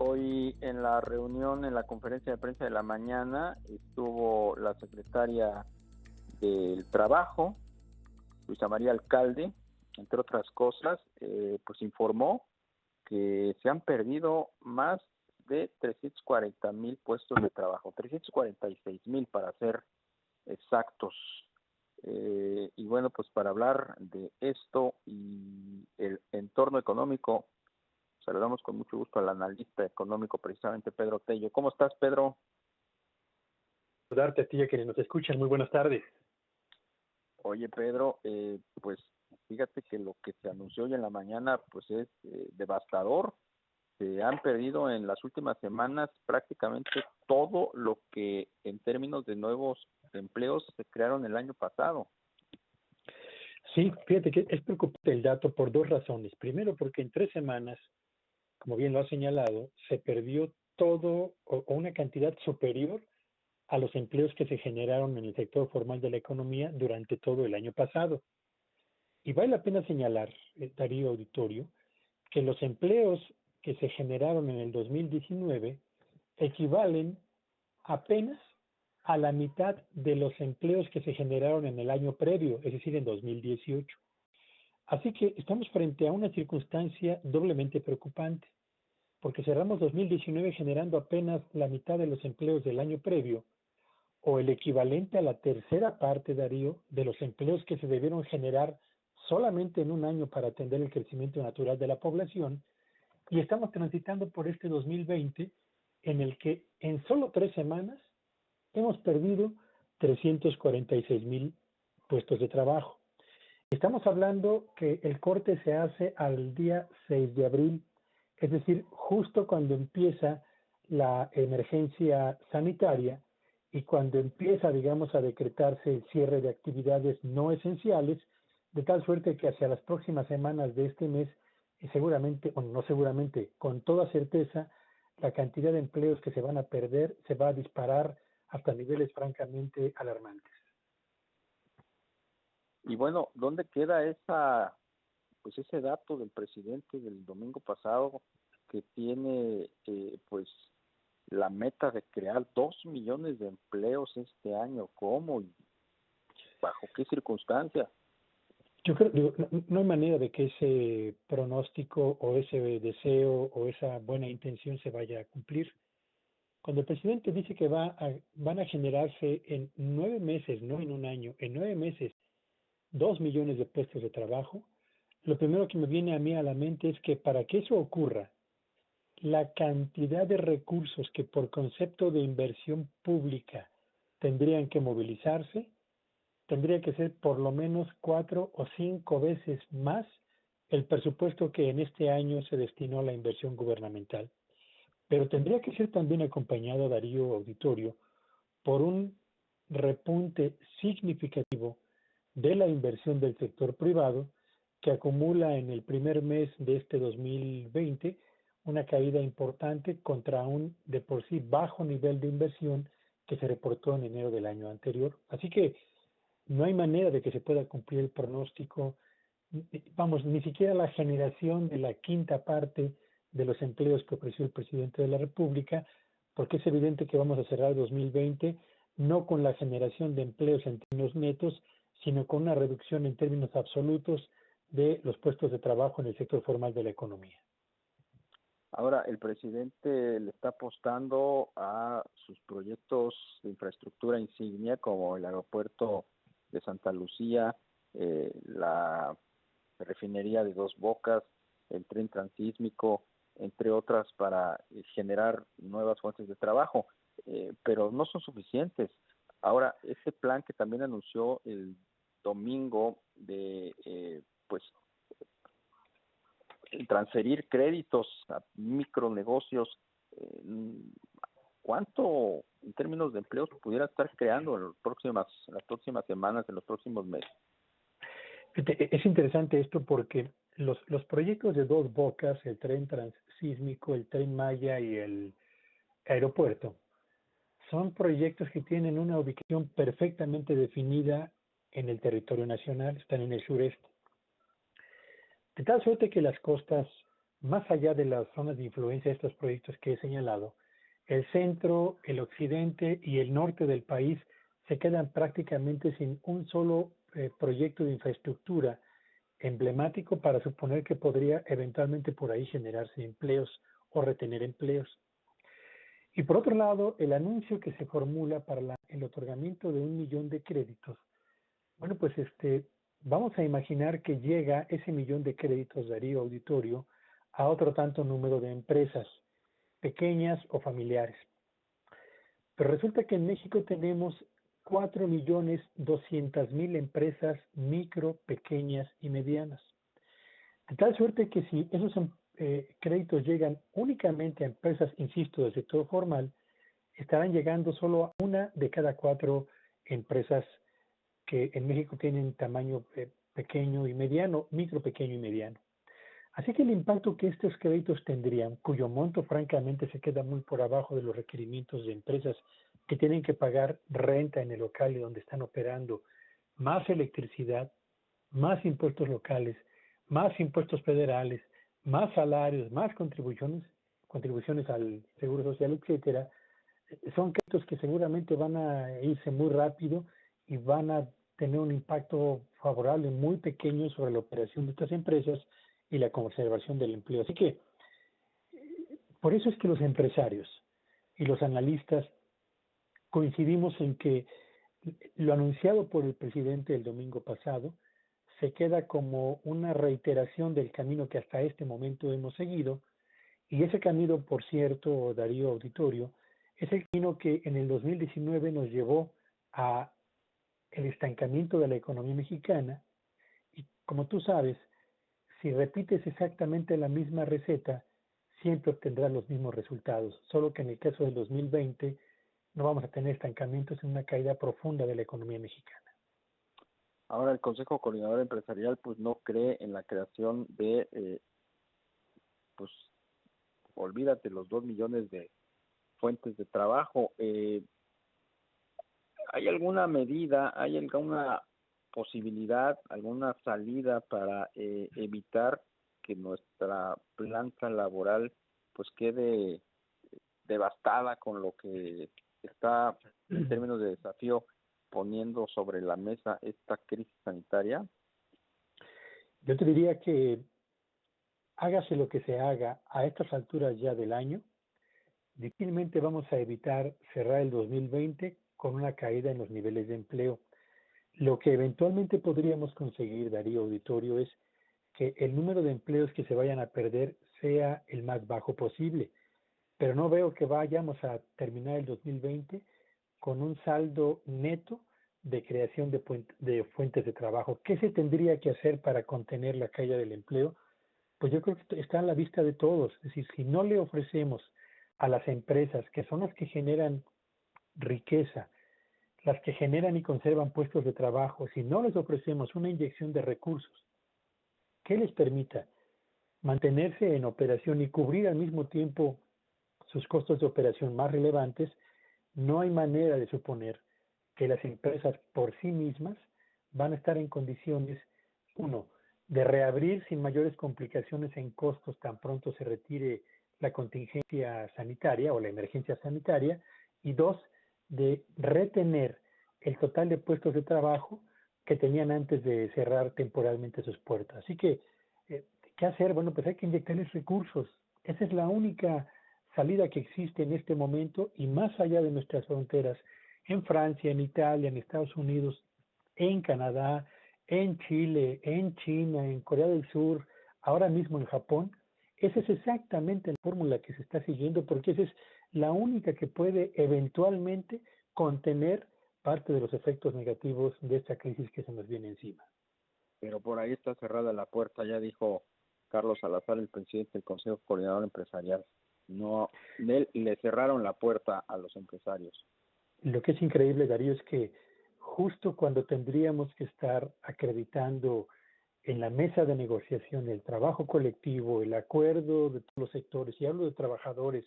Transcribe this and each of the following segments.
Hoy en la reunión, en la conferencia de prensa de la mañana, estuvo la secretaria del Trabajo, Luisa María Alcalde, entre otras cosas, pues informó que se han perdido más de 340,000 puestos de trabajo, 346,000 para ser exactos. Y bueno, pues para hablar de esto y el entorno económico, saludamos con mucho gusto al analista económico, precisamente Pedro Tello. ¿Cómo estás, Pedro? Saludarte a ti y a quienes nos escuchan. Muy buenas tardes. Oye, Pedro, pues fíjate que lo que se anunció hoy en la mañana pues es devastador. Se han perdido en las últimas semanas prácticamente todo lo que en términos de nuevos empleos se crearon el año pasado. Sí, fíjate que es preocupante el dato por dos razones. Primero, porque en 3 semanas, como bien lo ha señalado, se perdió todo o una cantidad superior a los empleos que se generaron en el sector formal de la economía durante todo el año pasado. Y vale la pena señalar, Darío Auditorio, que los empleos que se generaron en el 2019 equivalen apenas a la mitad de los empleos que se generaron en el año previo, es decir, en 2018. Así que estamos frente a una circunstancia doblemente preocupante, porque cerramos 2019 generando apenas la mitad de los empleos del año previo, o el equivalente a la tercera parte, Darío, de los empleos que se debieron generar solamente en un año para atender el crecimiento natural de la población, y estamos transitando por este 2020 en el que en solo 3 semanas hemos perdido 346,000 puestos de trabajo. Estamos hablando que el corte se hace al día 6 de abril, es decir, justo cuando empieza la emergencia sanitaria y cuando empieza, digamos, a decretarse el cierre de actividades no esenciales, de tal suerte que hacia las próximas semanas de este mes, seguramente, o no seguramente, con toda certeza, la cantidad de empleos que se van a perder se va a disparar hasta niveles francamente alarmantes. Y bueno, ¿dónde queda pues ese dato del presidente del domingo pasado que tiene pues la meta de crear 2 millones de empleos este año? ¿Cómo y bajo qué circunstancias? Yo creo que no hay manera de que ese pronóstico o ese deseo o esa buena intención se vaya a cumplir. Cuando el presidente dice que van a generarse en 9 meses, no en un año, en 9 meses, 2 millones de puestos de trabajo, lo primero que me viene a mí a la mente es que para que eso ocurra, la cantidad de recursos que por concepto de inversión pública tendrían que movilizarse, tendría que ser por lo menos 4 o 5 veces más el presupuesto que en este año se destinó a la inversión gubernamental. Pero tendría que ser también acompañado, Darío Auditorio, por un repunte significativo de la inversión del sector privado, que acumula en el primer mes de este 2020 una caída importante contra un de por sí bajo nivel de inversión que se reportó en enero del año anterior. Así que no hay manera de que se pueda cumplir el pronóstico, vamos, ni siquiera la generación de la quinta parte de los empleos que ofreció el presidente de la República, porque es evidente que vamos a cerrar 2020 no con la generación de empleos en términos netos, sino con una reducción en términos absolutos de los puestos de trabajo en el sector formal de la economía. Ahora, el presidente le está apostando a sus proyectos de infraestructura insignia como el aeropuerto de Santa Lucía, la refinería de Dos Bocas, el tren transísmico, entre otras, para generar nuevas fuentes de trabajo, pero no son suficientes. Ahora, este plan que también anunció el domingo de pues transferir créditos a micronegocios, ¿cuánto en términos de empleos pudiera estar creando en las próximas semanas, en los próximos meses? Es interesante esto porque los proyectos de Dos Bocas, el tren transísmico, el tren Maya y el aeropuerto, son proyectos que tienen una ubicación perfectamente definida en el territorio nacional, están en el sureste. De tal suerte que las costas más allá de las zonas de influencia de estos proyectos que he señalado, el centro, el occidente y el norte del país se quedan prácticamente sin un solo proyecto de infraestructura emblemático para suponer que podría eventualmente por ahí generarse empleos o retener empleos. Y por otro lado, el anuncio que se formula para el otorgamiento de 1 millón de créditos, bueno, pues vamos a imaginar que llega ese 1 millón de créditos, Darío Auditorio, a otro tanto número de empresas, pequeñas o familiares. Pero resulta que en México tenemos 4.200.000 empresas micro, pequeñas y medianas. De tal suerte que si esos créditos llegan únicamente a empresas, insisto, del sector formal, estarán llegando solo a 1 de cada 4 empresas que en México tienen tamaño pequeño y mediano, micro, pequeño y mediano. Así que el impacto que estos créditos tendrían, cuyo monto francamente se queda muy por abajo de los requerimientos de empresas que tienen que pagar renta en el local y donde están operando, más electricidad, más impuestos locales, más impuestos federales, más salarios, más contribuciones al Seguro Social, etcétera, son créditos que seguramente van a irse muy rápido y van a tener un impacto favorable muy pequeño sobre la operación de estas empresas y la conservación del empleo. Así que por eso es que los empresarios y los analistas coincidimos en que lo anunciado por el presidente el domingo pasado se queda como una reiteración del camino que hasta este momento hemos seguido, y ese camino, por cierto, Darío Auditorio, es el camino que en el 2019 nos llevó a el estancamiento de la economía mexicana, y como tú sabes, si repites exactamente la misma receta, siempre obtendrás los mismos resultados, solo que en el caso del 2020 no vamos a tener estancamientos, en una caída profunda de la economía mexicana. Ahora el Consejo Coordinador Empresarial pues no cree en la creación de, pues olvídate, los 2 millones de fuentes de trabajo. ¿Hay alguna medida, hay alguna posibilidad, alguna salida para evitar que nuestra planta laboral pues quede devastada con lo que está en términos de desafío poniendo sobre la mesa esta crisis sanitaria? Yo te diría que hágase lo que se haga a estas alturas ya del año, difícilmente vamos a evitar cerrar el 2020 con una caída en los niveles de empleo. Lo que eventualmente podríamos conseguir, Darío Auditorio, es que el número de empleos que se vayan a perder sea el más bajo posible, pero no veo que vayamos a terminar el 2020 con un saldo neto de creación de fuentes de trabajo. ¿Qué se tendría que hacer para contener la caída del empleo? Pues yo creo que está a la vista de todos. Es decir, si no le ofrecemos a las empresas, que son las que generan riqueza, las que generan y conservan puestos de trabajo, si no les ofrecemos una inyección de recursos que les permita mantenerse en operación y cubrir al mismo tiempo sus costos de operación más relevantes, no hay manera de suponer que las empresas por sí mismas van a estar en condiciones, uno, de reabrir sin mayores complicaciones en costos tan pronto se retire la contingencia sanitaria o la emergencia sanitaria, y dos, de retener el total de puestos de trabajo que tenían antes de cerrar temporalmente sus puertas. Así que, ¿qué hacer? Bueno, pues hay que inyectarles recursos. Esa es la única salida que existe en este momento, y más allá de nuestras fronteras, en Francia, en Italia, en Estados Unidos, en Canadá, en Chile, en China, en Corea del Sur, ahora mismo en Japón, esa es exactamente la fórmula que se está siguiendo, porque esa es la única que puede eventualmente contener parte de los efectos negativos de esta crisis que se nos viene encima. Pero por ahí está cerrada la puerta, ya dijo Carlos Salazar, el presidente del Consejo Coordinador Empresarial. No, le cerraron la puerta a los empresarios. Lo que es increíble, Darío, es que justo cuando tendríamos que estar acreditando en la mesa de negociación el trabajo colectivo, el acuerdo de todos los sectores, y hablo de trabajadores,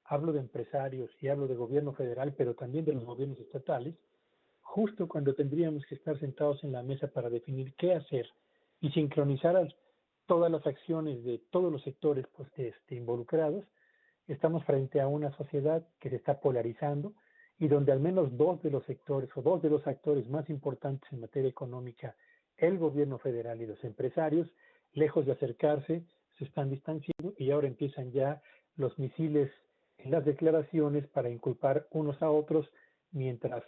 hablo de empresarios y hablo de gobierno federal, pero también de los gobiernos estatales, justo cuando tendríamos que estar sentados en la mesa para definir qué hacer y sincronizar todas las acciones de todos los sectores pues, involucrados, estamos frente a una sociedad que se está polarizando y donde al menos dos de los sectores o dos de los actores más importantes en materia económica, el gobierno federal y los empresarios, lejos de acercarse, se están distanciando y ahora empiezan ya los misiles en las declaraciones para inculpar unos a otros, mientras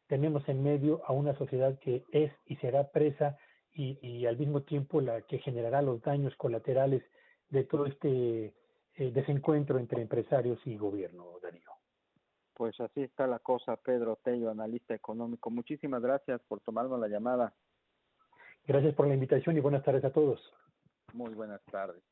tenemos en medio a una sociedad que es y será presa y al mismo tiempo la que generará los daños colaterales de todo este desencuentro entre empresarios y gobierno, Darío. Pues así está la cosa, Pedro Tello, analista económico. Muchísimas gracias por tomarnos la llamada. Gracias por la invitación y buenas tardes a todos. Muy buenas tardes.